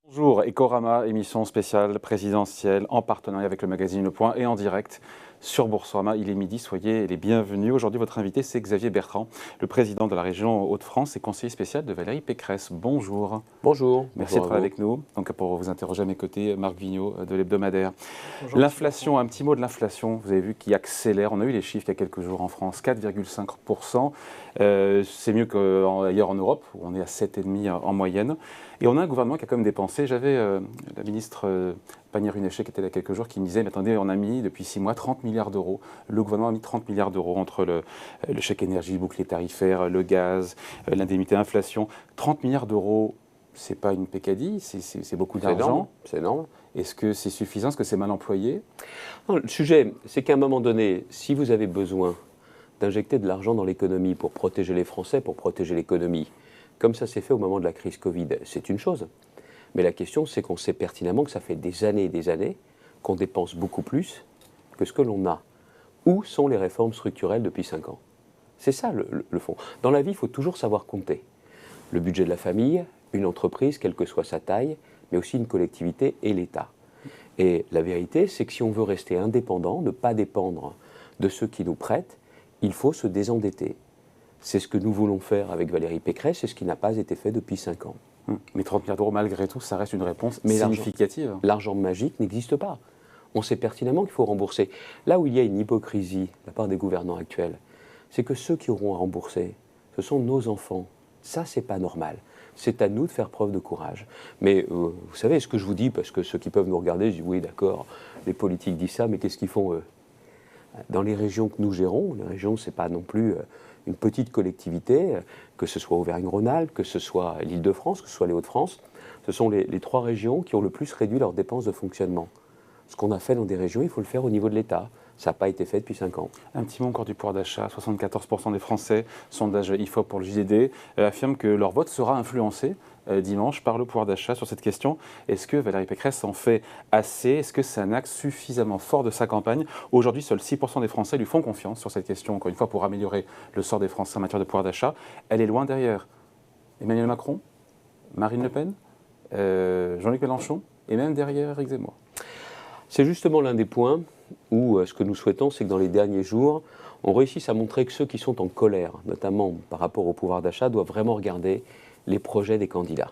Bonjour, Ecorama, émission spéciale présidentielle en partenariat avec le magazine Le Point et en direct sur Boursorama. Il est midi, soyez les bienvenus. Aujourd'hui, votre invité, c'est Xavier Bertrand, le président de la région Hauts-de-France et conseiller spécial de Valérie Pécresse. Bonjour. Bonjour. Merci d'être avec nous. Donc, pour vous interroger à mes côtés, Marc Vigneault de l'Hebdomadaire. L'inflation, un petit mot de l'inflation, vous avez vu, qui accélère. On a eu les chiffres il y a quelques jours en France, 4,5%. C'est mieux qu'ailleurs en Europe, où on est à 7,5% en moyenne. Et on a un gouvernement qui a quand même dépensé. J'avais la ministre Pannier-Runacher qui était là quelques jours qui me disait « Mais attendez, on a mis depuis 6 mois 30 milliards d'euros. Le gouvernement a mis 30 milliards d'euros entre le chèque énergie, le bouclier tarifaire, le gaz, l'indemnité inflation. 30 milliards d'euros, c'est pas une pécadille, c'est beaucoup d'argent. C'est énorme. Est-ce que c'est suffisant? Est-ce que c'est mal employé? Non, le sujet, c'est qu'à un moment donné, si vous avez besoin d'injecter de l'argent dans l'économie pour protéger les Français, pour protéger l'économie, comme ça s'est fait au moment de la crise Covid, c'est une chose. Mais la question, c'est qu'on sait pertinemment que ça fait des années et des années qu'on dépense beaucoup plus que ce que l'on a. Où sont les réformes structurelles depuis 5 ans? C'est ça le fond. Dans la vie, il faut toujours savoir compter. Le budget de la famille, une entreprise, quelle que soit sa taille, mais aussi une collectivité et l'État. Et la vérité, c'est que si on veut rester indépendant, ne pas dépendre de ceux qui nous prêtent, il faut se désendetter. C'est ce que nous voulons faire avec Valérie Pécresse, c'est ce qui n'a pas été fait depuis 5 ans. Mais 30 milliards d'euros, malgré tout, ça reste une réponse significative. L'argent magique n'existe pas. On sait pertinemment qu'il faut rembourser. Là où il y a une hypocrisie de la part des gouvernants actuels, c'est que ceux qui auront à rembourser, ce sont nos enfants. Ça, c'est pas normal. C'est à nous de faire preuve de courage. Mais vous savez ce que je vous dis, parce que ceux qui peuvent nous regarder, je dis oui, d'accord, les politiques disent ça, mais qu'est-ce qu'ils font eux? Dans les régions que nous gérons, les régions, c'est pas non plus une petite collectivité, que ce soit Auvergne-Rhône-Alpes, que ce soit l'Île-de-France, que ce soit les Hauts-de-France, ce sont les 3 régions qui ont le plus réduit leurs dépenses de fonctionnement. Ce qu'on a fait dans des régions, il faut le faire au niveau de l'État. Ça n'a pas été fait depuis 5 ans. Un petit mot encore du pouvoir d'achat. 74% des Français, sondage IFOP pour le JDD, affirment que leur vote sera influencé dimanche par le pouvoir d'achat sur cette question. Est-ce que Valérie Pécresse en fait assez? Est-ce que c'est un axe suffisamment fort de sa campagne? Aujourd'hui, seuls 6% des Français lui font confiance sur cette question, encore une fois, pour améliorer le sort des Français en matière de pouvoir d'achat. Elle est loin derrière Emmanuel Macron, Marine Le Pen, Jean-Luc Mélenchon et même derrière Éric Zemmour. C'est justement l'un des points où ce que nous souhaitons, c'est que dans les derniers jours, on réussisse à montrer que ceux qui sont en colère, notamment par rapport au pouvoir d'achat, doivent vraiment regarder les projets des candidats.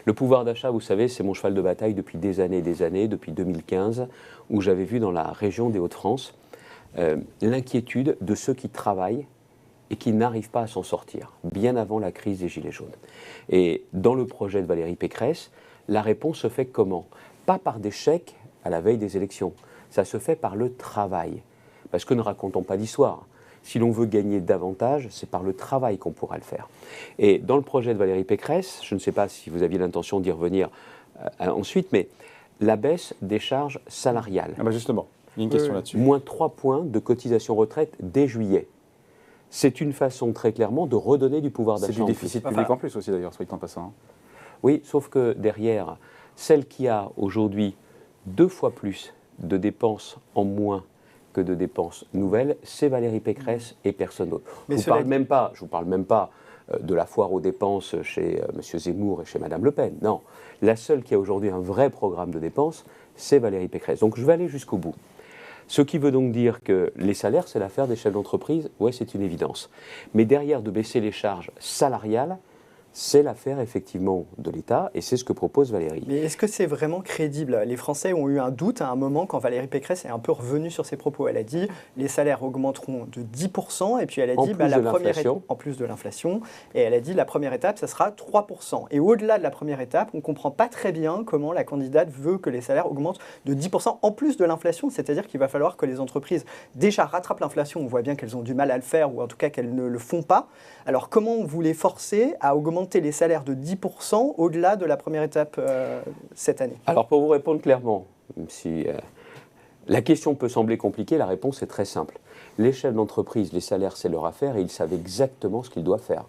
Le pouvoir d'achat, vous savez, c'est mon cheval de bataille depuis des années, depuis 2015, où j'avais vu dans la région des Hauts-de-France l'inquiétude de ceux qui travaillent et qui n'arrivent pas à s'en sortir, bien avant la crise des Gilets jaunes. Et dans le projet de Valérie Pécresse, la réponse se fait comment? Pas par des chèques à la veille des élections, ça se fait par le travail. Parce que ne racontons pas d'histoire. Si l'on veut gagner davantage, c'est par le travail qu'on pourra le faire. Et dans le projet de Valérie Pécresse, je ne sais pas si vous aviez l'intention d'y revenir ensuite, mais la baisse des charges salariales. Ah bah justement, il y a une question là-dessus. Moins 3 points de cotisation retraite dès juillet. C'est une façon très clairement de redonner du pouvoir d'achat. C'est du déficit public en plus aussi d'ailleurs, soit dit en passant. Oui, sauf que derrière, celle qui a aujourd'hui 2 fois plus de dépenses en moins que de dépenses nouvelles, c'est Valérie Pécresse et personne d'autre. Je ne vous parle même pas de la foire aux dépenses chez M. Zemmour et chez Mme Le Pen. Non, la seule qui a aujourd'hui un vrai programme de dépenses, c'est Valérie Pécresse. Donc je vais aller jusqu'au bout. Ce qui veut donc dire que les salaires, c'est l'affaire des chefs d'entreprise, ouais, c'est une évidence. Mais derrière, de baisser les charges salariales, c'est l'affaire effectivement de l'État et c'est ce que propose Valérie. Mais est-ce que c'est vraiment crédible? Les Français ont eu un doute à un moment quand Valérie Pécresse est un peu revenue sur ses propos. Elle a dit les salaires augmenteront de 10% et puis elle a dit en plus de l'inflation, et elle a dit la première étape ça sera 3%. Et au-delà de la première étape, on ne comprend pas très bien comment la candidate veut que les salaires augmentent de 10% en plus de l'inflation, c'est-à-dire qu'il va falloir que les entreprises déjà rattrapent l'inflation. On voit bien qu'elles ont du mal à le faire ou en tout cas qu'elles ne le font pas. Alors comment vous les forcez à augmenter augmenter les salaires de 10% au-delà de la première étape cette année? Alors pour vous répondre clairement, même si la question peut sembler compliquée, la réponse est très simple. Les chefs d'entreprise, les salaires, c'est leur affaire et ils savent exactement ce qu'ils doivent faire.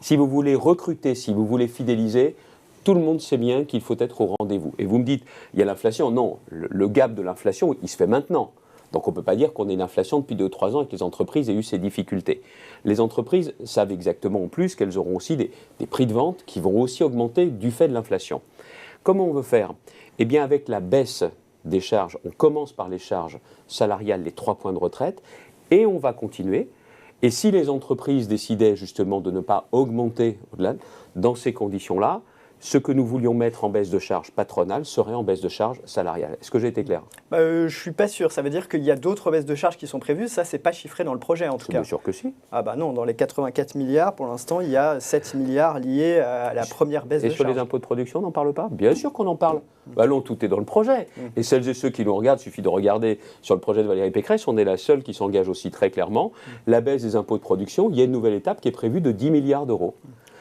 Si vous voulez recruter, si vous voulez fidéliser, tout le monde sait bien qu'il faut être au rendez-vous. Et vous me dites, il y a l'inflation. Non, le gap de l'inflation, il se fait maintenant. Donc on ne peut pas dire qu'on ait une inflation depuis 2 ou 3 ans et que les entreprises aient eu ces difficultés. Les entreprises savent exactement en plus qu'elles auront aussi des prix de vente qui vont aussi augmenter du fait de l'inflation. Comment on veut faire? Eh bien avec la baisse des charges, on commence par les charges salariales, les 3 points de retraite, et on va continuer. Et si les entreprises décidaient justement de ne pas augmenter au-delà, dans ces conditions-là, ce que nous voulions mettre en baisse de charge patronale serait en baisse de charge salariale. Est-ce que j'ai été clair? Je ne suis pas sûr. Ça veut dire qu'il y a d'autres baisses de charges qui sont prévues. Ça, ce n'est pas chiffré dans le projet, en tout cas. Bien sûr que si. Ah bah non, dans les 84 milliards, pour l'instant, il y a 7 milliards liés à la première baisse de charges. Et sur les impôts de production, on n'en parle pas? Bien sûr qu'on en parle. Allons, tout est dans le projet. Et celles et ceux qui nous regardent, il suffit de regarder sur le projet de Valérie Pécresse, on est la seule qui s'engage aussi très clairement. La baisse des impôts de production, il y a une nouvelle étape qui est prévue de 10 milliards d'euros.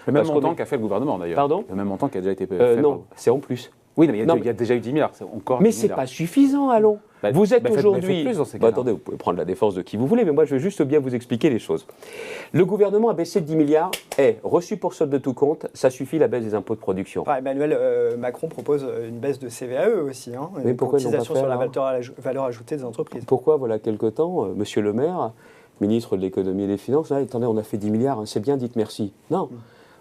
Le même montant qu'a fait le gouvernement d'ailleurs. Pardon? Le même montant qui a déjà été fait. Non, c'est en plus. Oui, mais il y a déjà eu 10 milliards. Mais ce n'est pas suffisant, allons. Vous êtes aujourd'hui... Attendez, vous pouvez prendre la défense de qui vous voulez, mais moi je vais juste bien vous expliquer les choses. Le gouvernement a baissé de 10 milliards, reçu pour solde de tout compte, ça suffit la baisse des impôts de production. Emmanuel Macron propose une baisse de CVAE aussi, une cotisation sur la valeur ajoutée des entreprises. Pourquoi, voilà quelque temps, Monsieur le maire, ministre de l'économie et des finances, attendez, on a fait 10 milliards, c'est bien, dites merci. Non.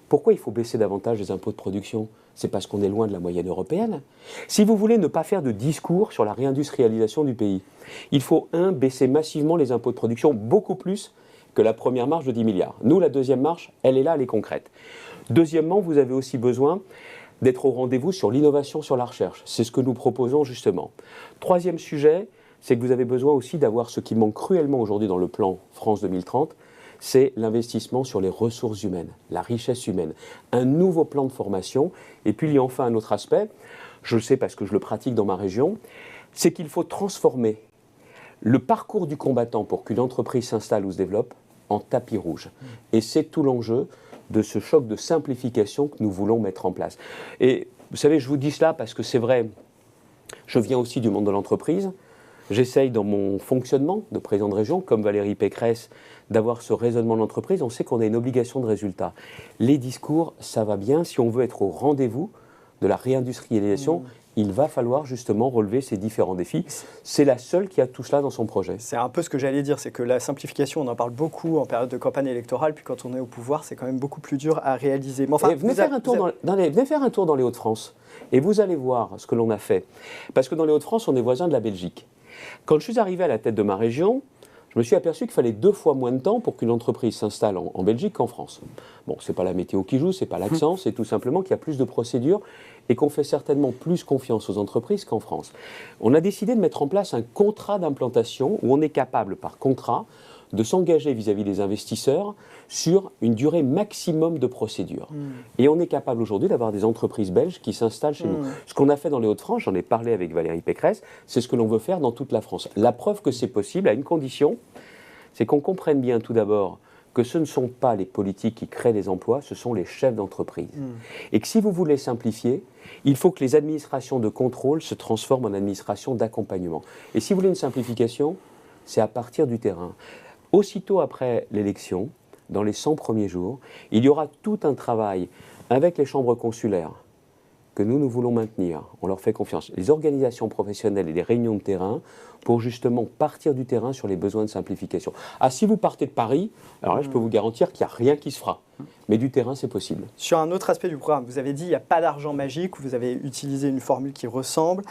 Pourquoi il faut baisser davantage les impôts de production? C'est parce qu'on est loin de la moyenne européenne. Si vous voulez ne pas faire de discours sur la réindustrialisation du pays, il faut, baisser massivement les impôts de production, beaucoup plus que la première marche de 10 milliards. Nous, la deuxième marche, elle est là, elle est concrète. Deuxièmement, vous avez aussi besoin d'être au rendez-vous sur l'innovation, sur la recherche. C'est ce que nous proposons justement. Troisième sujet, c'est que vous avez besoin aussi d'avoir ce qui manque cruellement aujourd'hui dans le plan France 2030, c'est l'investissement sur les ressources humaines, la richesse humaine, un nouveau plan de formation. Et puis il y a enfin un autre aspect, je le sais parce que je le pratique dans ma région, c'est qu'il faut transformer le parcours du combattant pour qu'une entreprise s'installe ou se développe en tapis rouge. Et c'est tout l'enjeu de ce choc de simplification que nous voulons mettre en place. Et vous savez, je vous dis cela parce que c'est vrai, je viens aussi du monde de l'entreprise. J'essaye dans mon fonctionnement de président de région, comme Valérie Pécresse, d'avoir ce raisonnement de l'entreprise. On sait qu'on a une obligation de résultat. Les discours, ça va bien. Si on veut être au rendez-vous de la réindustrialisation, il va falloir justement relever ces différents défis. C'est la seule qui a tout cela dans son projet. C'est un peu ce que j'allais dire, c'est que la simplification, on en parle beaucoup en période de campagne électorale, puis quand on est au pouvoir, c'est quand même beaucoup plus dur à réaliser. Mais enfin, venez faire un tour dans les Hauts-de-France et vous allez voir ce que l'on a fait. Parce que dans les Hauts-de-France, on est voisins de la Belgique. Quand je suis arrivé à la tête de ma région, je me suis aperçu qu'il fallait 2 fois moins de temps pour qu'une entreprise s'installe en Belgique qu'en France. Bon, ce n'est pas la météo qui joue, ce n'est pas l'accent, c'est tout simplement qu'il y a plus de procédures et qu'on fait certainement plus confiance aux entreprises qu'en France. On a décidé de mettre en place un contrat d'implantation où on est capable, par contrat, de s'engager vis-à-vis des investisseurs sur une durée maximum de procédure. Et on est capable aujourd'hui d'avoir des entreprises belges qui s'installent chez nous. Ce qu'on a fait dans les Hauts-de-France, j'en ai parlé avec Valérie Pécresse, c'est ce que l'on veut faire dans toute la France. La preuve que c'est possible à une condition, c'est qu'on comprenne bien tout d'abord que ce ne sont pas les politiques qui créent les emplois, ce sont les chefs d'entreprise. Et que si vous voulez simplifier, il faut que les administrations de contrôle se transforment en administrations d'accompagnement. Et si vous voulez une simplification, c'est à partir du terrain. Aussitôt après l'élection, dans les 100 premiers jours, il y aura tout un travail avec les chambres consulaires que nous voulons maintenir. On leur fait confiance. Les organisations professionnelles et les réunions de terrain pour justement partir du terrain sur les besoins de simplification. Si vous partez de Paris, alors là, je peux vous garantir qu'il n'y a rien qui se fera. Mais du terrain, c'est possible. Sur un autre aspect du programme, vous avez dit qu'il n'y a pas d'argent magique, vous avez utilisé une formule qui ressemble,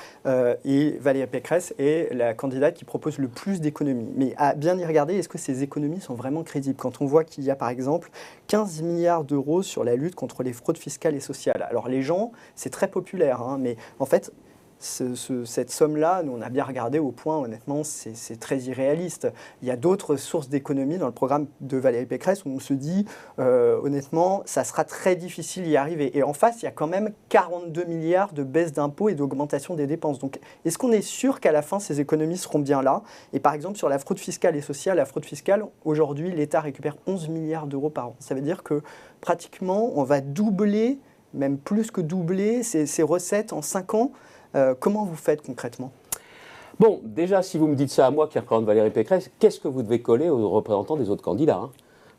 et Valérie Pécresse est la candidate qui propose le plus d'économies. Mais à bien y regarder, est-ce que ces économies sont vraiment crédibles? Quand on voit qu'il y a par exemple 15 milliards d'euros sur la lutte contre les fraudes fiscales et sociales. Alors les gens, c'est très populaire, mais en fait, cette somme-là, nous on a bien regardé au point, honnêtement, c'est très irréaliste. Il y a d'autres sources d'économie dans le programme de Valérie Pécresse où on se dit, honnêtement, ça sera très difficile d'y arriver. Et en face, il y a quand même 42 milliards de baisse d'impôts et d'augmentation des dépenses. Donc, est-ce qu'on est sûr qu'à la fin, ces économies seront bien là? Et par exemple, sur la fraude fiscale et sociale, la fraude fiscale, aujourd'hui, l'État récupère 11 milliards d'euros par an. Ça veut dire que pratiquement, on va doubler, même plus que doubler, ces recettes en 5 ans. Comment vous faites concrètement? Bon, déjà, si vous me dites ça à moi qui représente Valérie Pécresse, qu'est-ce que vous devez coller aux représentants des autres candidats, hein?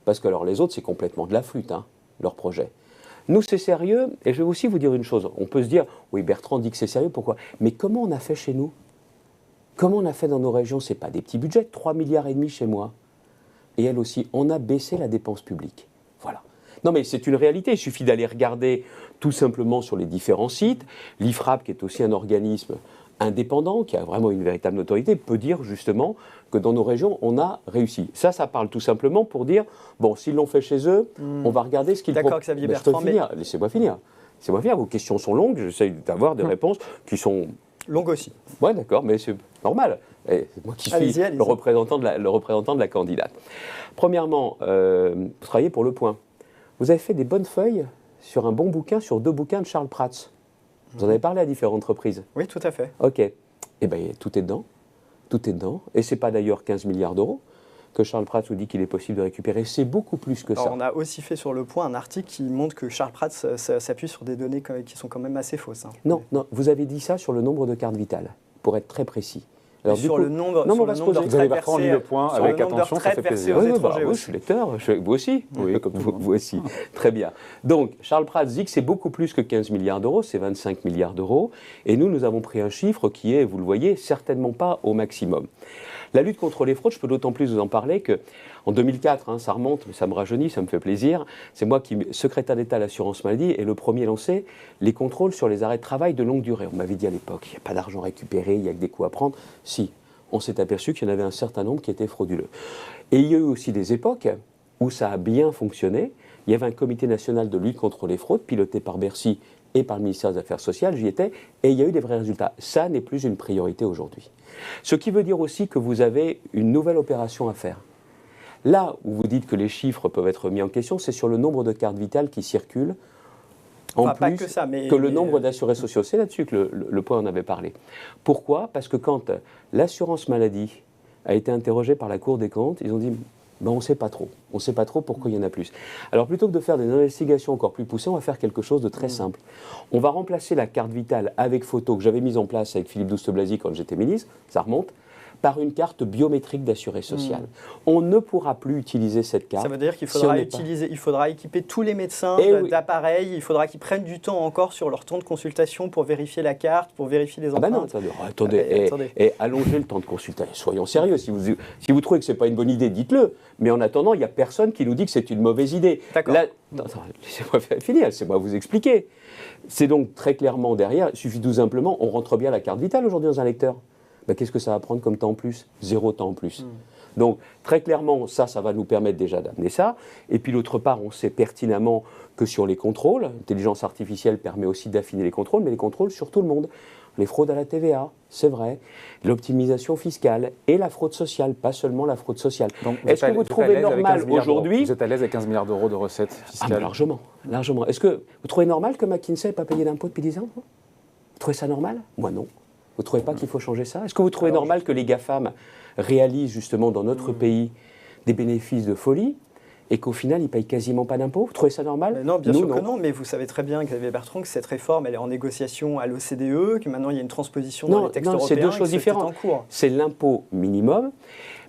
Parce que alors, les autres, c'est complètement de la flûte, hein, leur projet. Nous, c'est sérieux, et je vais aussi vous dire une chose. On peut se dire, oui, Bertrand dit que c'est sérieux, pourquoi? Mais comment on a fait chez nous? Comment on a fait dans nos régions? Ce n'est pas des petits budgets, 3,5 milliards chez moi. Et elle aussi, on a baissé la dépense publique. Voilà. Non mais c'est une réalité, il suffit d'aller regarder tout simplement sur les différents sites. L'IFRAP, qui est aussi un organisme indépendant, qui a vraiment une véritable notoriété, peut dire justement que dans nos régions, on a réussi. Ça parle tout simplement pour dire, bon, s'ils l'ont fait chez eux, on va regarder ce qu'ils proposent. D'accord, Xavier Bertrand, Laissez-moi finir. Vos questions sont longues, j'essaie d'avoir des réponses qui sont... Longues aussi. Oui, d'accord, mais c'est normal. C'est moi qui suis le représentant de la candidate. Premièrement, vous travaillez pour Le Point. Vous avez fait des bonnes feuilles sur un bon bouquin, sur 2 bouquins de Charles Prats. Vous en avez parlé à différentes reprises. Oui, tout à fait. Ok. Eh bien, tout est dedans. Tout est dedans. Et ce n'est pas d'ailleurs 15 milliards d'euros que Charles Prats vous dit qu'il est possible de récupérer. C'est beaucoup plus que ça. Alors, on a aussi fait sur Le Point un article qui montre que Charles Prats s'appuie sur des données qui sont quand même assez fausses. Hein. Non, vous avez dit ça sur le nombre de cartes vitales, pour être très précis. Alors, sur le nombre de retraites versées, Le Point avec attention, ça fait plaisir. Aux étrangers je suis lecteur, vous aussi, oui, comme vous aussi. Très bien. Donc, Charles Prats dit que c'est beaucoup plus que 15 milliards d'euros, c'est 25 milliards d'euros. Et nous avons pris un chiffre qui est, vous le voyez, certainement pas au maximum. La lutte contre les fraudes, je peux d'autant plus vous en parler qu'en 2004, ça remonte, mais ça me rajeunit, ça me fait plaisir, c'est moi qui, secrétaire d'État à l'assurance maladie, et le premier lancé les contrôles sur les arrêts de travail de longue durée. On m'avait dit à l'époque, il n'y a pas d'argent récupéré, il n'y a que des coûts à prendre. Si, on s'est aperçu qu'il y en avait un certain nombre qui étaient frauduleux. Et il y a eu aussi des époques où ça a bien fonctionné. Il y avait un comité national de lutte contre les fraudes, piloté par Bercy et par le ministère des Affaires sociales, j'y étais, et il y a eu des vrais résultats. Ça n'est plus une priorité aujourd'hui. Ce qui veut dire aussi que vous avez une nouvelle opération à faire. Là où vous dites que les chiffres peuvent être mis en question, c'est sur le nombre de cartes vitales qui circulent, plus que le nombre d'assurés sociaux. C'est là-dessus que le Point en avait parlé. Pourquoi? Parce que quand l'assurance maladie a été interrogée par la Cour des comptes, ils ont dit on ne sait pas trop. On ne sait pas trop pourquoi il y en a plus. Alors plutôt que de faire des investigations encore plus poussées, on va faire quelque chose de très simple. On va remplacer la carte vitale avec photo que j'avais mise en place avec Philippe Douste-Blazy quand j'étais ministre, ça remonte, par une carte biométrique d'assuré social. On ne pourra plus utiliser cette carte. Ça veut dire qu'il faudra il faudra équiper tous les médecins d'appareils, il faudra qu'ils prennent du temps encore sur leur temps de consultation pour vérifier la carte, pour vérifier les empreintes. Attendez, allongez le temps de consultation. Soyons sérieux, si vous trouvez que ce n'est pas une bonne idée, dites-le. Mais en attendant, il n'y a personne qui nous dit que c'est une mauvaise idée. D'accord. Laissez-moi finir, laissez-moi vous expliquer. C'est donc très clairement derrière, il suffit tout simplement, on rentre bien la carte vitale aujourd'hui dans un lecteur. Qu'est-ce que ça va prendre comme temps en plus? 0 temps en plus. Donc, très clairement, ça va nous permettre déjà d'amener ça. Et puis, d'autre part, on sait pertinemment que sur les contrôles, l'intelligence artificielle permet aussi d'affiner les contrôles, mais les contrôles sur tout le monde. Les fraudes à la TVA, c'est vrai. L'optimisation fiscale et la fraude sociale, pas seulement la fraude sociale. Est-ce que vous trouvez normal aujourd'hui... Vous êtes à l'aise avec 15 milliards d'euros de recettes fiscales? Largement. Est-ce que vous trouvez normal que McKinsey n'ait pas payé d'impôts depuis 10 ans? Vous trouvez ça normal? Moi, non. Vous ne trouvez pas qu'il faut changer ça? Est-ce que vous trouvez normal que les GAFAM réalisent justement dans notre pays des bénéfices de folie et qu'au final, ils ne payent quasiment pas d'impôts? Vous trouvez ça normal? Non, bien sûr que non, mais vous savez très bien, Xavier Bertrand, que cette réforme, elle est en négociation à l'OCDE, que maintenant il y a une transposition dans les textes européens. C'est 2 choses différentes. C'est l'impôt minimum,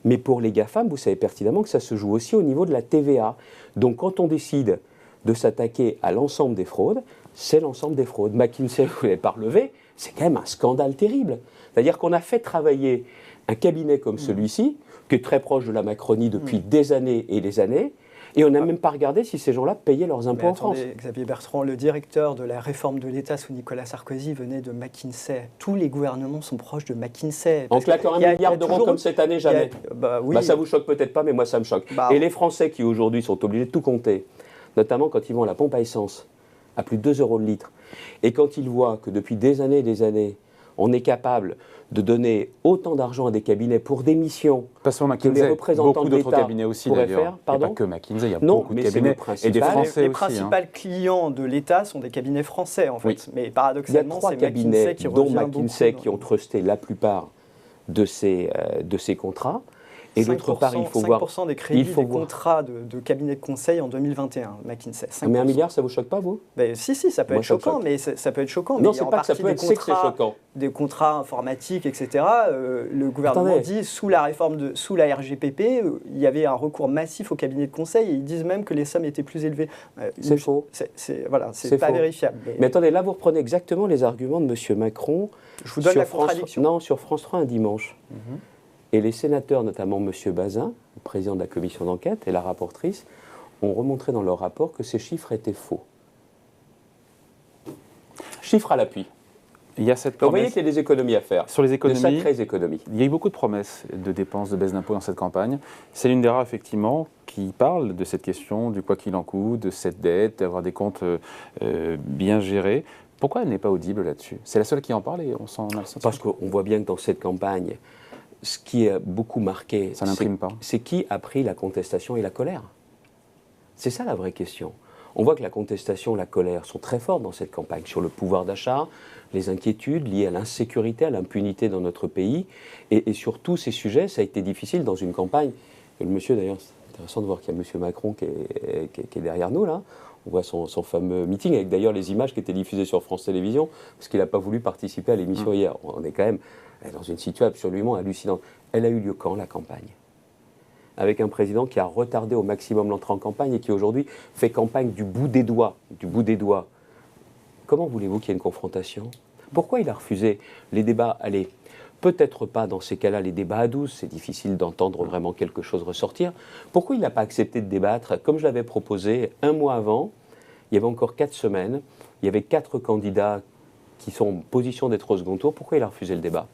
mais pour les GAFAM, vous savez pertinemment que ça se joue aussi au niveau de la TVA. Donc quand on décide de s'attaquer à l'ensemble des fraudes, c'est l'ensemble des fraudes. McKinsey, vous ne l'avez pas relevé, c'est quand même un scandale terrible. C'est-à-dire qu'on a fait travailler un cabinet comme celui-ci, qui est très proche de la Macronie depuis des années et des années, et on n'a même pas regardé si ces gens-là payaient leurs impôts en France. Xavier Bertrand, le directeur de la réforme de l'État sous Nicolas Sarkozy venait de McKinsey. Tous les gouvernements sont proches de McKinsey. En claquant 1 milliard d'euros comme cette année, jamais. Ça vous choque peut-être pas, mais moi ça me choque. Et les Français qui aujourd'hui sont obligés de tout compter, notamment quand ils vont à la pompe à essence, à plus de 2 euros le litre, et quand ils voient que depuis des années et des années, on est capable de donner autant d'argent à des cabinets pour des missions que les représentants de l'État pourraient faire. Pardon, pas que McKinsey, il y a beaucoup de cabinets et des Français les aussi. Les principaux clients de l'État sont des cabinets français, en fait. Oui. Mais paradoxalement, c'est cabinets, qui dont McKinsey, qui ont trusté la plupart de ces contrats. Et d'autre part, il faut voir... 5% des crédits des contrats de cabinets de conseil en 2021, McKinsey. 5%. Mais 1 milliard, ça ne vous choque pas, vous? Si, ça peut être choquant, mais ça peut être choquant. Non, c'est pas que ça peut être, c'est que c'est choquant. Des contrats informatiques, etc. Le gouvernement dit, sous la RGPP, il y avait un recours massif au cabinet de conseil, et ils disent même que les sommes étaient plus élevées. C'est faux. C'est pas vérifiable. Mais attendez, là, vous reprenez exactement les arguments de M. Macron. Je vous donne la contradiction. Non, sur France 3 un dimanche. Et les sénateurs, notamment M. Bazin, le président de la commission d'enquête, et la rapportrice, ont remontré dans leur rapport que ces chiffres étaient faux. Chiffres à l'appui. Il y a cette promesse. Vous voyez qu'il y a des économies à faire. Sur les économies, de sacrées économies. Il y a eu beaucoup de promesses de dépenses, de baisse d'impôts dans cette campagne. C'est l'une des rares, effectivement, qui parle de cette question du quoi qu'il en coûte, de cette dette, d'avoir des comptes bien gérés. Pourquoi elle n'est pas audible là-dessus? C'est la seule qui en parle et on s'en a le sentiment. Parce qu'on voit bien que dans cette campagne, ce qui a beaucoup marqué, c'est qui a pris la contestation et la colère. C'est ça la vraie question. On voit que la contestation, la colère sont très fortes dans cette campagne, sur le pouvoir d'achat, les inquiétudes liées à l'insécurité, à l'impunité dans notre pays. Et sur tous ces sujets, ça a été difficile dans une campagne. Et le monsieur, d'ailleurs, c'est intéressant de voir qu'il y a M. Macron qui est derrière nous, là. On voit son fameux meeting, avec d'ailleurs les images qui étaient diffusées sur France Télévisions, parce qu'il n'a pas voulu participer à l'émission hier. On est quand même dans une situation absolument hallucinante. Elle a eu lieu quand, la campagne? Avec un président qui a retardé au maximum l'entrée en campagne et qui aujourd'hui fait campagne du bout des doigts. Du bout des doigts. Comment voulez-vous qu'il y ait une confrontation? Pourquoi il a refusé les débats? Allez, peut-être pas dans ces cas-là les débats à 12, c'est difficile d'entendre vraiment quelque chose ressortir. Pourquoi il n'a pas accepté de débattre? Comme je l'avais proposé un mois avant, il y avait encore 4 semaines, il y avait 4 candidats qui sont en position d'être au second tour. Pourquoi il a refusé le débat?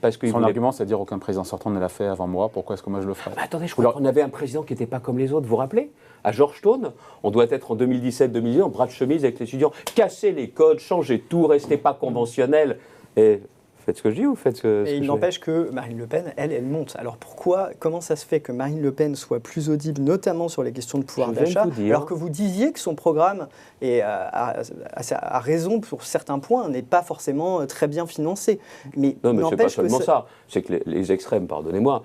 Parce que son argument, c'est de dire aucun président sortant ne l'a fait avant moi, pourquoi est-ce que moi je le ferais? Attendez, je crois qu'on avait un président qui n'était pas comme les autres, vous vous rappelez? À Georgetown, on doit être en 2017-2018, en bras de chemise avec les étudiants, casser les codes, changer tout, restez pas conventionnel. Et faites ce que je dis ou faites ce que il n'empêche que Marine Le Pen, elle monte. Alors comment ça se fait que Marine Le Pen soit plus audible, notamment sur les questions de pouvoir d'achat, alors que vous disiez que son programme, et a raison pour certains points, n'est pas forcément très bien financé. Mais c'est pas seulement ça. C'est que les extrêmes, pardonnez-moi,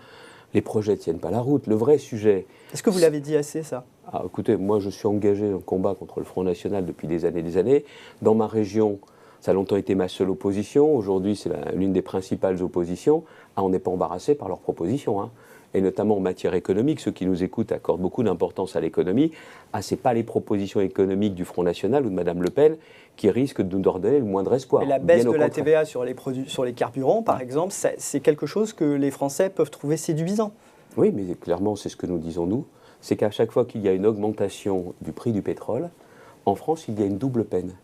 les projets ne tiennent pas la route. Le vrai sujet... Est-ce que vous l'avez dit assez, ça? Écoutez, moi je suis engagé dans le combat contre le Front National depuis des années. Dans ma région... Ça a longtemps été ma seule opposition. Aujourd'hui, c'est l'une des principales oppositions. On n'est pas embarrassé par leurs propositions. Hein. Et notamment en matière économique, ceux qui nous écoutent accordent beaucoup d'importance à l'économie. Ce n'est pas les propositions économiques du Front National ou de Mme Le Pen qui risquent de nous donner le moindre espoir. Mais la baisse de la TVA sur les carburants, par exemple, c'est quelque chose que les Français peuvent trouver séduisant. Oui, mais clairement, c'est ce que nous disons nous. C'est qu'à chaque fois qu'il y a une augmentation du prix du pétrole, en France, il y a une double peine.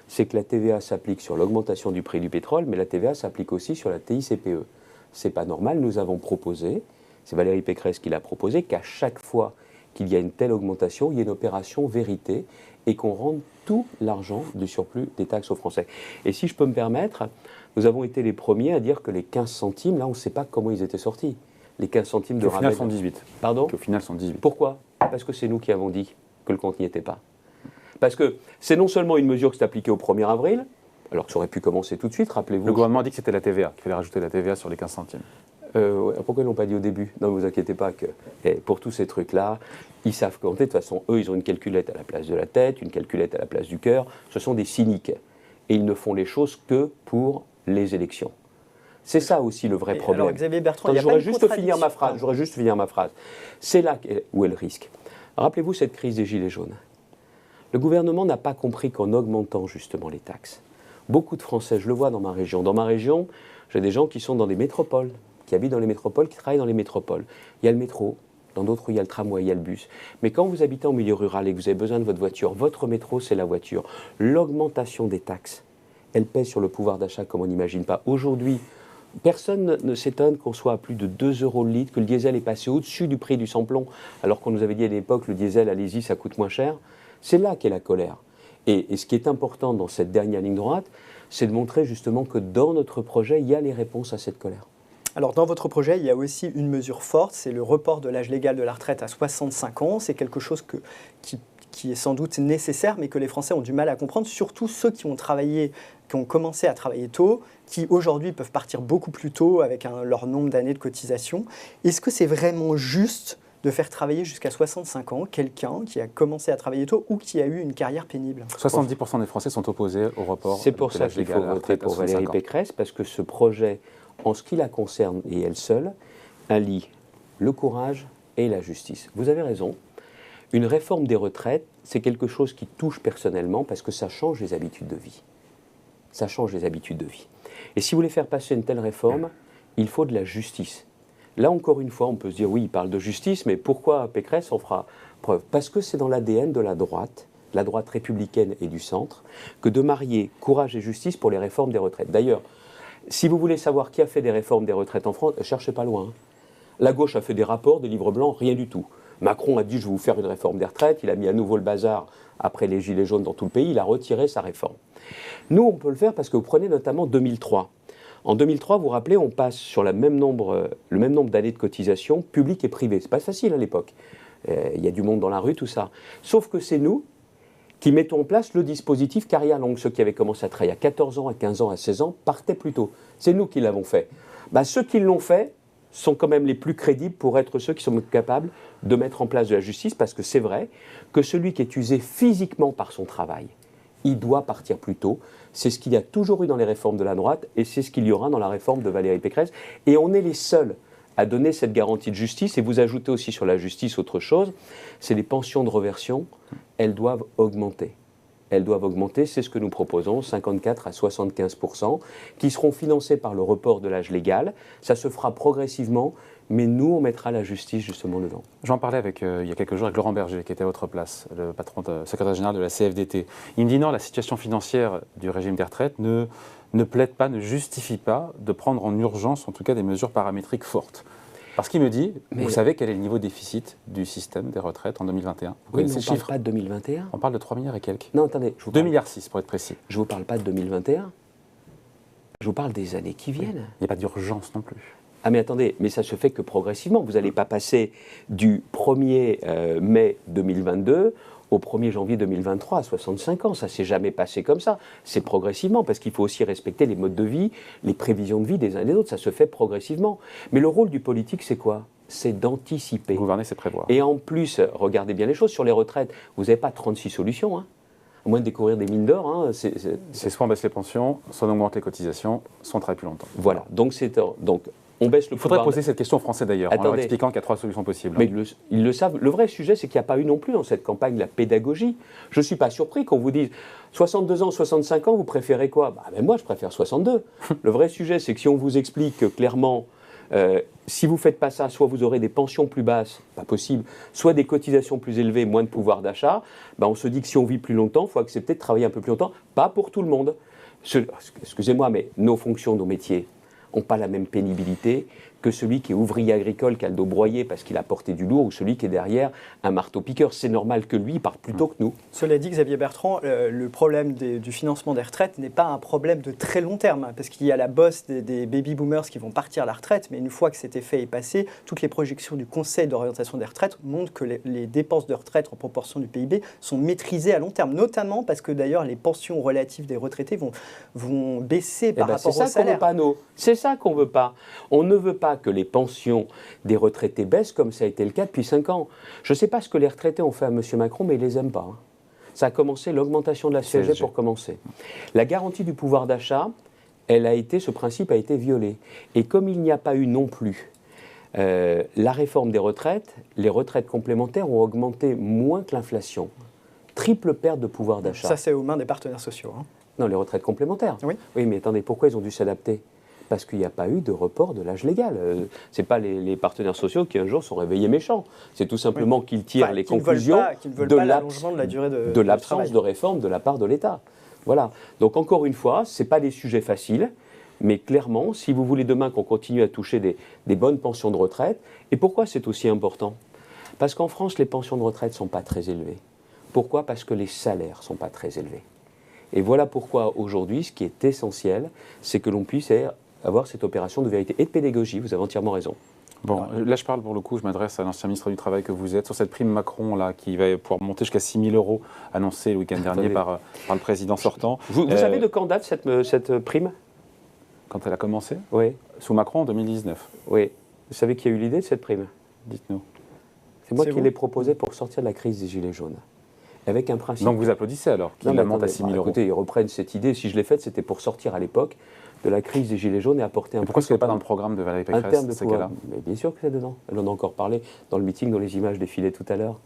C'est que la TVA s'applique sur l'augmentation du prix du pétrole, mais la TVA s'applique aussi sur la TICPE. C'est pas normal, nous avons proposé, c'est Valérie Pécresse qui l'a proposé, qu'à chaque fois qu'il y a une telle augmentation, il y ait une opération vérité et qu'on rende tout l'argent du surplus des taxes aux Français. Et si je peux me permettre, nous avons été les premiers à dire que les 15 centimes, là on ne sait pas comment ils étaient sortis. Les 15 centimes de rabais... Au final sont 18. Pardon? Au final sont 18. Pourquoi? Parce que c'est nous qui avons dit que le compte n'y était pas. Parce que c'est non seulement une mesure qui s'est appliquée au 1er avril, alors que ça aurait pu commencer tout de suite, rappelez-vous. Le gouvernement a dit que c'était la TVA, qu'il fallait rajouter la TVA sur les 15 centimes. Pourquoi ils ne l'ont pas dit au début? Non, ne vous inquiétez pas que pour tous ces trucs-là, ils savent compter. De toute façon, eux, ils ont une calculette à la place de la tête, une calculette à la place du cœur. Ce sont des cyniques. Et ils ne font les choses que pour les élections. C'est ça aussi le vrai problème. Alors, Xavier Bertrand, j'aurais juste finir ma phrase. C'est là où est le risque. Rappelez-vous cette crise des Gilets jaunes. Le gouvernement n'a pas compris qu'en augmentant justement les taxes, beaucoup de Français, je le vois dans ma région. Dans ma région, j'ai des gens qui sont dans des métropoles, qui habitent dans les métropoles, qui travaillent dans les métropoles. Il y a le métro, dans d'autres il y a le tramway, il y a le bus. Mais quand vous habitez en milieu rural et que vous avez besoin de votre voiture, votre métro c'est la voiture. L'augmentation des taxes, elle pèse sur le pouvoir d'achat comme on n'imagine pas. Aujourd'hui, personne ne s'étonne qu'on soit à plus de 2 € le litre, que le diesel est passé au-dessus du prix du sans-plomb, alors qu'on nous avait dit à l'époque, le diesel, allez-y, ça coûte moins cher. C'est là qu'est la colère. Et ce qui est important dans cette dernière ligne droite, c'est de montrer justement que dans notre projet, il y a les réponses à cette colère. Alors dans votre projet, il y a aussi une mesure forte, c'est le report de l'âge légal de la retraite à 65 ans. C'est quelque chose qui est sans doute nécessaire, mais que les Français ont du mal à comprendre, surtout ceux qui ont commencé à travailler tôt, qui aujourd'hui peuvent partir beaucoup plus tôt avec leur nombre d'années de cotisation. Est-ce que c'est vraiment juste de faire travailler jusqu'à 65 ans quelqu'un qui a commencé à travailler tôt ou qui a eu une carrière pénible? 70% des Français sont opposés au report. C'est pour ça qu'il faut voter pour Valérie Pécresse, parce que ce projet, en ce qui la concerne et elle seule, allie le courage et la justice. Vous avez raison. Une réforme des retraites, c'est quelque chose qui touche personnellement parce que ça change les habitudes de vie. Ça change les habitudes de vie. Et si vous voulez faire passer une telle réforme, il faut de la justice. Là, encore une fois, on peut se dire, oui, il parle de justice, mais pourquoi Pécresse en fera preuve? Parce que c'est dans l'ADN de la droite républicaine et du centre, que de marier courage et justice pour les réformes des retraites. D'ailleurs, si vous voulez savoir qui a fait des réformes des retraites en France, cherchez pas loin. La gauche a fait des rapports, des livres blancs, rien du tout. Macron a dit, je vais vous faire une réforme des retraites, il a mis à nouveau le bazar après les gilets jaunes dans tout le pays, il a retiré sa réforme. Nous, on peut le faire parce que vous prenez notamment 2003. En 2003, vous vous rappelez, on passe sur le même nombre d'années de cotisation publique et privée. C'est pas facile à l'époque. Il y a du monde dans la rue, tout ça. Sauf que c'est nous qui mettons en place le dispositif carrière longue. Ceux qui avaient commencé à travailler à 14 ans, à 15 ans, à 16 ans, partaient plus tôt. C'est nous qui l'avons fait. Ceux qui l'ont fait sont quand même les plus crédibles pour être ceux qui sont capables de mettre en place de la justice, parce que c'est vrai que celui qui est usé physiquement par son travail, il doit partir plus tôt. C'est ce qu'il y a toujours eu dans les réformes de la droite et c'est ce qu'il y aura dans la réforme de Valérie Pécresse. Et on est les seuls à donner cette garantie de justice. Et vous ajoutez aussi sur la justice autre chose, c'est les pensions de réversion, elles doivent augmenter. Elles doivent augmenter, c'est ce que nous proposons, 54 à 75%, qui seront financés par le report de l'âge légal. Ça se fera progressivement, mais nous, on mettra la justice justement dedans. J'en parlais il y a quelques jours avec Laurent Berger, qui était à votre place, le secrétaire général de la CFDT. Il me dit non, la situation financière du régime des retraites ne plaide pas, ne justifie pas de prendre en urgence, en tout cas, des mesures paramétriques fortes. Parce qu'il me dit, vous savez quel est le niveau de déficit du système des retraites en 2021? Vous connaissez ces chiffres? On ne parle pas de 2021. On parle de 3 milliards et quelques. Non, attendez. 2,6 milliards pour être précis. Je ne vous parle pas de 2021. Je vous parle des années qui viennent. Il n'y a pas d'urgence non plus. Ah mais attendez, mais ça se fait que progressivement. Vous n'allez pas passer du 1er mai 2022 au 1er janvier 2023 à 65 ans. Ça ne s'est jamais passé comme ça. C'est progressivement, parce qu'il faut aussi respecter les modes de vie, les prévisions de vie des uns et des autres. Ça se fait progressivement. Mais le rôle du politique, c'est quoi? C'est d'anticiper. Gouverner, c'est prévoir. Et en plus, regardez bien les choses. Sur les retraites, vous n'avez pas 36 solutions, hein. À moins de découvrir des mines d'or. C'est soit on baisse les pensions, soit on augmente les cotisations, soit on travaille plus longtemps. Voilà. Donc on baisse le. Il faudrait poser cette question aux Français d'ailleurs, en leur expliquant qu'il y a 3 solutions possibles. Mais ils le savent. Le vrai sujet, c'est qu'il n'y a pas eu non plus dans cette campagne la pédagogie. Je ne suis pas surpris qu'on vous dise 62 ans, 65 ans, vous préférez quoi? Mais moi, je préfère 62. Le vrai sujet, c'est que si on vous explique clairement, si vous ne faites pas ça, soit vous aurez des pensions plus basses, pas possible, soit des cotisations plus élevées, moins de pouvoir d'achat, on se dit que si on vit plus longtemps, il faut accepter de travailler un peu plus longtemps. Pas pour tout le monde. Excusez-moi, mais nos fonctions, nos métiers n'ont pas la même pénibilité que celui qui est ouvrier agricole, qui a le dos broyé parce qu'il a porté du lourd, ou celui qui est derrière un marteau-piqueur. C'est normal que lui parte plus tôt que nous. Cela dit, Xavier Bertrand, le problème du financement des retraites n'est pas un problème de très long terme, parce qu'il y a la bosse des baby-boomers qui vont partir à la retraite, mais une fois que cet effet est passé, toutes les projections du Conseil d'orientation des retraites montrent que les dépenses de retraite en proportion du PIB sont maîtrisées à long terme, notamment parce que d'ailleurs les pensions relatives des retraités vont baisser par rapport au salaire. C'est ça qu'on ne veut pas. On ne veut pas que les pensions des retraités baissent comme ça a été le cas depuis 5 ans. Je ne sais pas ce que les retraités ont fait à M. Macron, mais ils ne les aiment pas. Ça a commencé, l'augmentation de la CSG pour commencer. La garantie du pouvoir d'achat, ce principe a été violé. Et comme il n'y a pas eu non plus la réforme des retraites, les retraites complémentaires ont augmenté moins que l'inflation. Triple perte de pouvoir d'achat. Ça, c'est aux mains des partenaires sociaux. Non, les retraites complémentaires. Oui. Oui, mais attendez, pourquoi ils ont dû s'adapter? Parce qu'il n'y a pas eu de report de l'âge légal. Ce n'est pas les partenaires sociaux qui un jour sont réveillés méchants. C'est tout simplement qu'ils tirent les conclusions de l'absence de réforme de la part de l'État. Voilà. Donc encore une fois, ce n'est pas des sujets faciles, mais clairement, si vous voulez demain qu'on continue à toucher des bonnes pensions de retraite, et pourquoi c'est aussi important? Parce qu'en France, les pensions de retraite ne sont pas très élevées. Pourquoi? Parce que les salaires ne sont pas très élevés. Et voilà pourquoi aujourd'hui, ce qui est essentiel, c'est que l'on puisse avoir cette opération de vérité et de pédagogie. Vous avez entièrement raison. Bon, là je parle pour le coup, je m'adresse à l'ancien ministre du Travail que vous êtes, sur cette prime Macron là, qui va pouvoir monter jusqu'à 6 000 € annoncée le week-end dernier par le président sortant. Vous savez de quand date cette prime? Quand elle a commencé? Oui. Sous Macron en 2019. Oui. Vous savez qui a eu l'idée de cette prime? Dites-nous. C'est moi qui l'ai proposé pour sortir de la crise des Gilets jaunes. Avec un principe. Donc vous applaudissez alors qu'il la monte à 6 000 €. Écoutez, ils reprennent cette idée. Si je l'ai faite, c'était pour sortir à l'époque de la crise des Gilets jaunes et apporter un... Pourquoi ce n'est pas dans le programme de Valérie Pécresse, ces cas-là? Mais bien sûr que c'est dedans. Elle en a encore parlé dans le meeting dont les images défilaient tout à l'heure.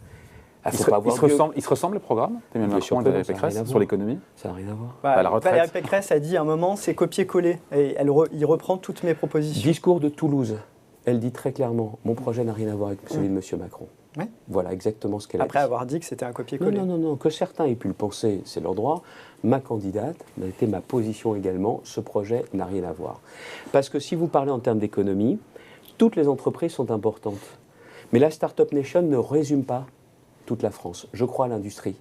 Il se ressemble le programme d'Emmanuel Macron et de Valérie Pécresse sur l'économie? Ça n'a rien à voir. La retraite. Valérie Pécresse a dit à un moment, c'est copier-coller. Et il reprend toutes mes propositions. Discours de Toulouse. Elle dit très clairement, mon projet n'a rien à voir avec celui de M. Macron. Oui. Voilà exactement ce qu'elle a dit. Après avoir dit que c'était un copier-coller. Non, que certains aient pu le penser, c'est leur droit. Ma candidate, ça a été ma position également, ce projet n'a rien à voir. Parce que si vous parlez en termes d'économie, toutes les entreprises sont importantes. Mais la Startup Nation ne résume pas toute la France. Je crois à l'industrie.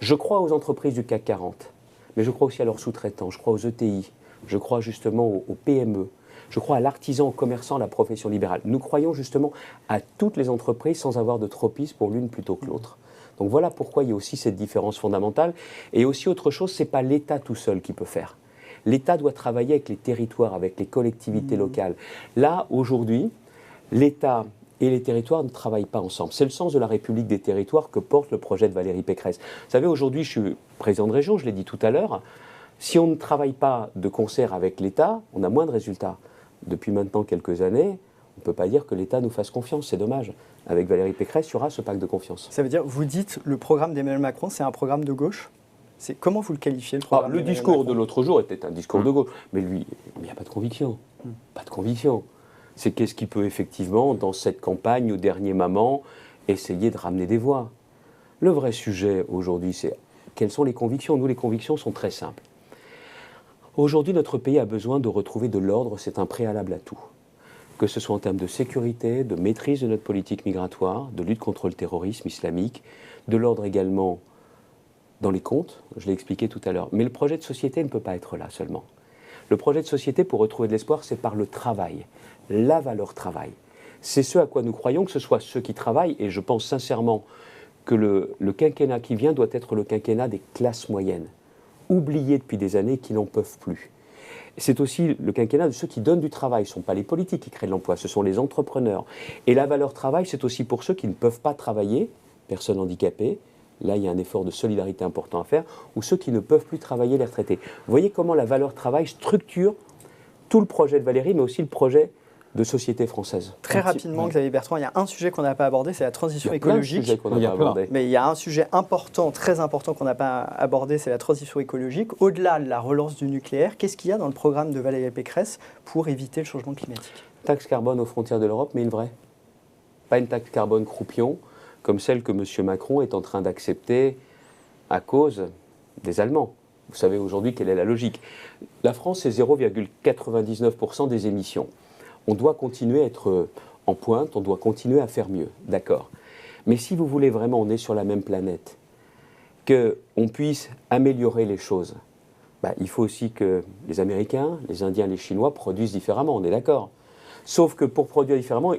Je crois aux entreprises du CAC 40. Mais je crois aussi à leurs sous-traitants. Je crois aux ETI. Je crois justement aux PME. Je crois à l'artisan, au commerçant, à la profession libérale. Nous croyons justement à toutes les entreprises sans avoir de tropisme pour l'une plutôt que l'autre. Donc voilà pourquoi il y a aussi cette différence fondamentale. Et aussi autre chose, ce n'est pas l'État tout seul qui peut faire. L'État doit travailler avec les territoires, avec les collectivités locales. Là, aujourd'hui, l'État et les territoires ne travaillent pas ensemble. C'est le sens de la République des territoires que porte le projet de Valérie Pécresse. Vous savez, aujourd'hui, je suis président de région, je l'ai dit tout à l'heure. Si on ne travaille pas de concert avec l'État, on a moins de résultats. Depuis maintenant quelques années, on ne peut pas dire que l'État nous fasse confiance, c'est dommage. Avec Valérie Pécresse, il y aura ce pacte de confiance. Ça veut dire, vous dites, le programme d'Emmanuel Macron, c'est un programme de gauche? Comment vous le qualifiez, le programme Le discours de l'autre jour était un discours de gauche, mais lui, il n'y a pas de conviction. Pas de conviction. C'est qu'est-ce qu'il peut effectivement, dans cette campagne, au dernier moment, essayer de ramener des voix. Le vrai sujet aujourd'hui, c'est quelles sont les convictions. Nous, les convictions sont très simples. Aujourd'hui, notre pays a besoin de retrouver de l'ordre, c'est un préalable à tout. Que ce soit en termes de sécurité, de maîtrise de notre politique migratoire, de lutte contre le terrorisme islamique, de l'ordre également dans les comptes, je l'ai expliqué tout à l'heure. Mais le projet de société ne peut pas être là seulement. Le projet de société, pour retrouver de l'espoir, c'est par le travail, la valeur travail. C'est ce à quoi nous croyons, que ce soit ceux qui travaillent, et je pense sincèrement que le quinquennat qui vient doit être le quinquennat des classes moyennes, oubliés depuis des années, qui n'en peuvent plus. C'est aussi le quinquennat de ceux qui donnent du travail. Ce ne sont pas les politiques qui créent de l'emploi, ce sont les entrepreneurs. Et la valeur travail, c'est aussi pour ceux qui ne peuvent pas travailler, personnes handicapées, là il y a un effort de solidarité important à faire, ou ceux qui ne peuvent plus travailler, les retraités. Vous voyez comment la valeur travail structure tout le projet de Valérie, mais aussi le projet de société française. Très rapidement, Xavier Bertrand, il y a un sujet qu'on n'a pas abordé, c'est la transition écologique. Mais il y a un sujet important, très important qu'on n'a pas abordé, c'est la transition écologique. Au-delà de la relance du nucléaire, qu'est-ce qu'il y a dans le programme de Valérie Pécresse pour éviter le changement climatique? Taxe carbone aux frontières de l'Europe, mais une vraie. Pas une taxe carbone croupion, comme celle que M. Macron est en train d'accepter à cause des Allemands. Vous savez aujourd'hui quelle est la logique. La France, c'est 0,99% des émissions. On doit continuer à être en pointe, on doit continuer à faire mieux, d'accord. Mais si vous voulez vraiment, on est sur la même planète, qu'on puisse améliorer les choses, il faut aussi que les Américains, les Indiens, les Chinois produisent différemment, on est d'accord. Sauf que pour produire différemment,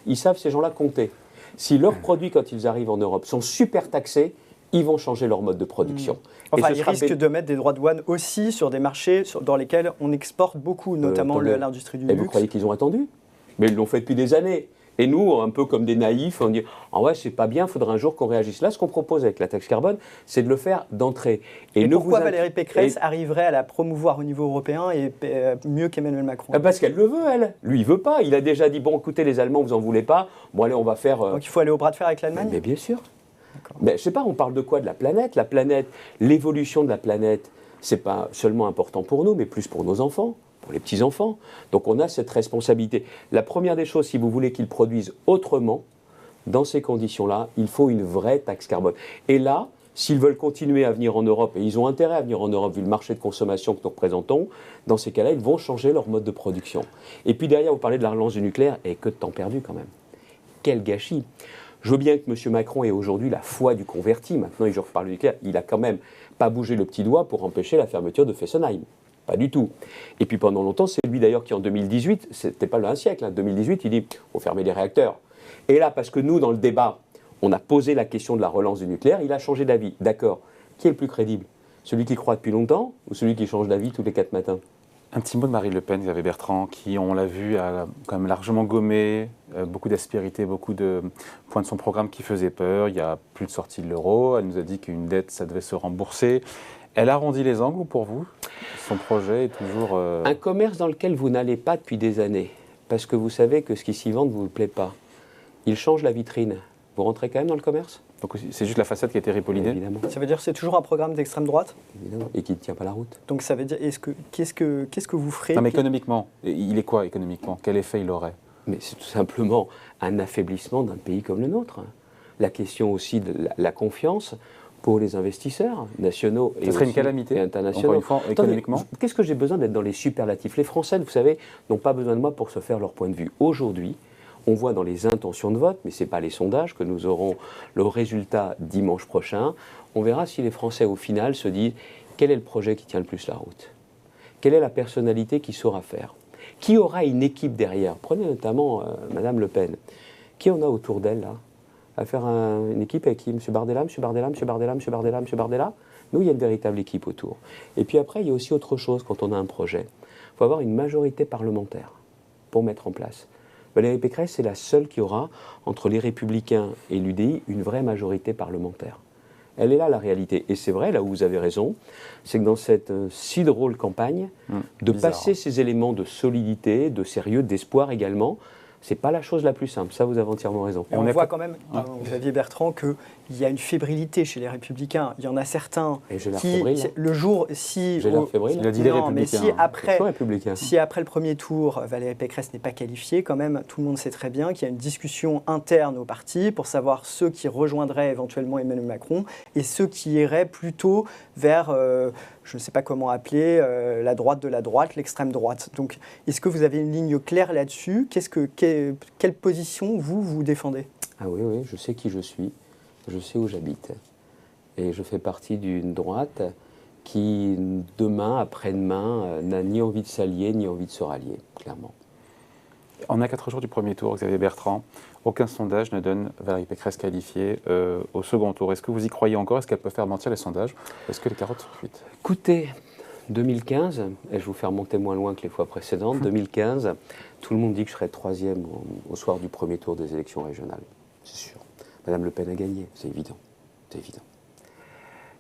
ils savent ces gens-là compter. Si leurs produits, quand ils arrivent en Europe, sont super taxés, ils vont changer leur mode de production. Enfin, ils risquent de mettre des droits de douane aussi sur des marchés dans lesquels on exporte beaucoup, notamment l'industrie du luxe. Et vous croyez qu'ils ont attendu? Mais ils l'ont fait depuis des années. Et nous, un peu comme des naïfs, on dit « Ah ouais, c'est pas bien, il faudra un jour qu'on réagisse ». Là, ce qu'on propose avec la taxe carbone, c'est de le faire d'entrée. Et pourquoi Valérie Pécresse arriverait à la promouvoir au niveau européen et mieux qu'Emmanuel Macron? Parce qu'elle le veut, elle. Lui, il veut pas. Il a déjà dit « Bon, écoutez, les Allemands, vous en voulez pas. Bon, allez, on va faire… Donc il faut aller au bras de fer avec l'Allemagne? Mais bien sûr. Mais je sais pas, on parle de quoi? De la planète. La planète, l'évolution de la planète, c'est pas seulement important pour nous, mais plus pour nos enfants, pour les petits-enfants. Donc on a cette responsabilité. La première des choses, si vous voulez qu'ils produisent autrement, dans ces conditions-là, il faut une vraie taxe carbone. Et là, s'ils veulent continuer à venir en Europe, et ils ont intérêt à venir en Europe vu le marché de consommation que nous représentons, dans ces cas-là, ils vont changer leur mode de production. Et puis derrière, vous parlez de la relance du nucléaire, et que de temps perdu quand même. Quel gâchis! Je veux bien que M. Macron ait aujourd'hui la foi du converti. Maintenant, il parle du nucléaire. Il a quand même pas bougé le petit doigt pour empêcher la fermeture de Fessenheim. Pas du tout. Et puis pendant longtemps, c'est lui d'ailleurs qui en 2018, c'était pas un siècle, 2018, il dit il faut fermer les réacteurs. Et là, parce que nous, dans le débat, on a posé la question de la relance du nucléaire, il a changé d'avis. D'accord. Qui est le plus crédible? Celui qui croit depuis longtemps ou celui qui change d'avis tous les 4 matins? Un petit mot de Marine Le Pen, Xavier Bertrand, qui, on l'a vu, a quand même largement gommé, beaucoup d'aspérité, beaucoup de points de son programme qui faisaient peur. Il n'y a plus de sortie de l'euro. Elle nous a dit qu'une dette, ça devait se rembourser. Elle arrondit les angles pour vous? Son projet est toujours... Un commerce dans lequel vous n'allez pas depuis des années, parce que vous savez que ce qui s'y vend ne vous plaît pas. Il change la vitrine. Vous rentrez quand même dans le commerce? Donc c'est juste la façade qui a été ripollinée? Évidemment. Ça veut dire que c'est toujours un programme d'extrême droite? Évidemment. Et qui ne tient pas la route. Donc ça veut dire, qu'est-ce que vous ferez? Non mais économiquement, il est quoi économiquement? Quel effet il aurait? Mais c'est tout simplement un affaiblissement d'un pays comme le nôtre. La question aussi de la confiance pour les investisseurs nationaux et, serait une calamité, et internationaux. Encore une fois, économiquement. Qu'est-ce que j'ai besoin d'être dans les superlatifs? Les Français, vous savez, n'ont pas besoin de moi pour se faire leur point de vue. Aujourd'hui, on voit dans les intentions de vote, mais ce n'est pas les sondages, que nous aurons le résultat dimanche prochain. On verra si les Français, au final, se disent quel est le projet qui tient le plus la route? Quelle est la personnalité qui saura faire? Qui aura une équipe derrière? Prenez notamment Madame Le Pen. Qui on a autour d'elle, là? À faire une équipe avec qui? M. Bardella, M. Bardella, M. Bardella, M. Bardella, M. Bardella? Nous, il y a une véritable équipe autour. Et puis après, il y a aussi autre chose quand on a un projet. Il faut avoir une majorité parlementaire pour mettre en place. Valérie Pécresse, c'est la seule qui aura, entre les Républicains et l'UDI, une vraie majorité parlementaire. Elle est là, la réalité. Et c'est vrai, là où vous avez raison, c'est que dans cette si drôle campagne, de passer ces éléments de solidité, de sérieux, d'espoir également, c'est pas la chose la plus simple. Ça, vous avez entièrement raison. Et on voit quand même, Xavier Bertrand, qu'il y a une fébrilité chez les Républicains. Il y en a certains qui, le jour, si... J'ai l'air fébrile. Il a dit les Républicains. Mais si après le premier tour, Valérie Pécresse n'est pas qualifiée, quand même, tout le monde sait très bien qu'il y a une discussion interne au parti pour savoir ceux qui rejoindraient éventuellement Emmanuel Macron et ceux qui iraient plutôt vers... je ne sais pas comment appeler, la droite de la droite, l'extrême droite. Donc, est-ce que vous avez une ligne claire là-dessus? Quelle position vous défendez? Ah oui, oui, je sais qui je suis, je sais où j'habite. Et je fais partie d'une droite qui, demain, après-demain, n'a ni envie de s'allier, ni envie de se rallier, clairement. On a 4 jours du premier tour, Xavier Bertrand. Aucun sondage ne donne Valérie Pécresse qualifiée au second tour. Est-ce que vous y croyez encore? Est-ce qu'elle peut faire mentir les sondages? Est-ce que les carottes sont cuites? Écoutez, 2015, et je vais vous faire monter moins loin que les fois précédentes, 2015, tout le monde dit que je serai 3e au soir du premier tour des élections régionales. C'est sûr. Madame Le Pen a gagné, c'est évident. C'est évident.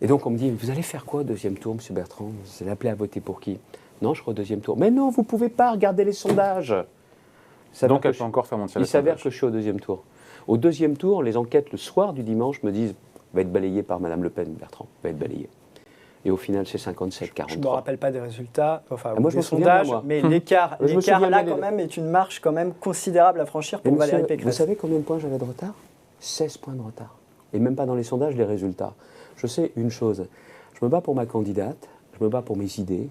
Et donc on me dit, vous allez faire quoi au 2e tour, M. Bertrand? Vous allez appeler à voter pour qui? Non, je serai au 2e tour. Mais non, vous ne pouvez pas regarder les sondages. Donc elle peut encore faire mentir les sondages. Il s'avère que je suis au 2e tour. Au 2e tour, les enquêtes le soir du dimanche me disent, va être balayé par Madame Le Pen, Bertrand, va être balayé. Et au final, c'est 57-43. Je ne me rappelle pas des résultats, enfin moi, des sondages, mais l'écart là, quand même, est une marche quand même considérable à franchir pour Valérie Pécresse. Vous savez combien de points j'avais de retard? 16 points de retard. Et même pas dans les sondages, les résultats. Je sais une chose, je me bats pour ma candidate, je me bats pour mes idées,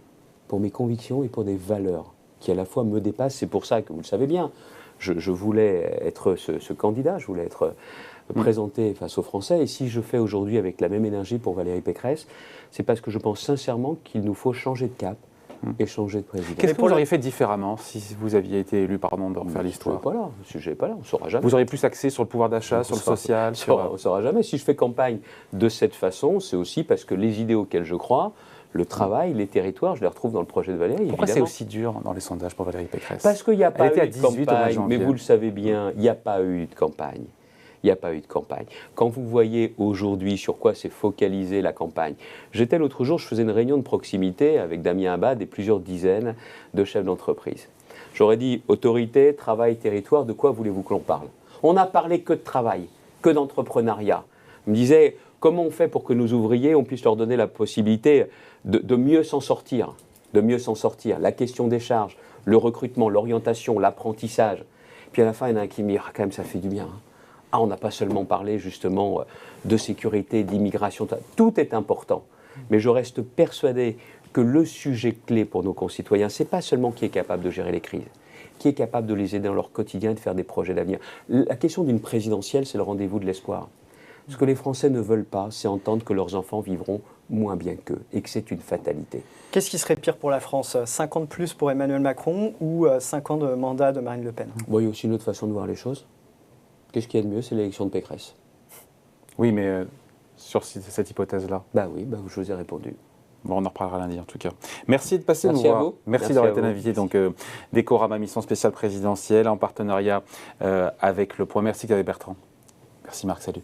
pour mes convictions et pour des valeurs qui à la fois me dépassent. C'est pour ça que, vous le savez bien, je voulais être ce candidat, je voulais être présenté face aux Français. Et si je fais aujourd'hui avec la même énergie pour Valérie Pécresse, c'est parce que je pense sincèrement qu'il nous faut changer de cap et changer de président. Qu'est-ce que vous auriez fait différemment si vous aviez été élu, pardon, de refaire l'histoire? Si je n'étais pas là, on ne saura jamais. Vous auriez plus axé sur le pouvoir d'achat, sur le social? On ne saura jamais. Si je fais campagne de cette façon, c'est aussi parce que les idées auxquelles je crois, le travail, les territoires, je les retrouve dans le projet de Valérie. Pourquoi c'est aussi dur dans les sondages pour Valérie Pécresse? Parce qu'il n'y a pas eu de campagne, mais vous le savez bien, il n'y a pas eu de campagne. Il n'y a pas eu de campagne. Quand vous voyez aujourd'hui sur quoi s'est focalisée la campagne, j'étais l'autre jour, je faisais une réunion de proximité avec Damien Abad et plusieurs dizaines de chefs d'entreprise. J'aurais dit, autorité, travail, territoire, de quoi voulez-vous que l'on parle? On n'a parlé que de travail, que d'entrepreneuriat. On me disait, comment on fait pour que nos ouvriers, on puisse leur donner la possibilité de mieux s'en sortir, de mieux s'en sortir. La question des charges, le recrutement, l'orientation, l'apprentissage. Puis à la fin, il y en a un qui me dit, ah, quand même, ça fait du bien. Ah, on n'a pas seulement parlé justement de sécurité, d'immigration, tout est important. Mais je reste persuadé que le sujet clé pour nos concitoyens, ce n'est pas seulement qui est capable de gérer les crises, qui est capable de les aider dans leur quotidien et de faire des projets d'avenir. La question d'une présidentielle, c'est le rendez-vous de l'espoir. Ce que les Français ne veulent pas, c'est entendre que leurs enfants vivront moins bien qu'eux et que c'est une fatalité. Qu'est-ce qui serait pire pour la France, 5 ans de plus pour Emmanuel Macron ou 5 ans de mandat de Marine Le Pen? Bon, il y a aussi une autre façon de voir les choses. Qu'est-ce qu'il y a de mieux? C'est l'élection de Pécresse. Oui, mais sur cette hypothèse-là. Oui, je vous ai répondu. Bon, on en reparlera lundi en tout cas. Merci de passer nous voir. Merci d'avoir été invité. Donc, Décorama, mission spéciale présidentielle en partenariat avec Le Point. Merci Xavier Bertrand. Merci Marc, salut.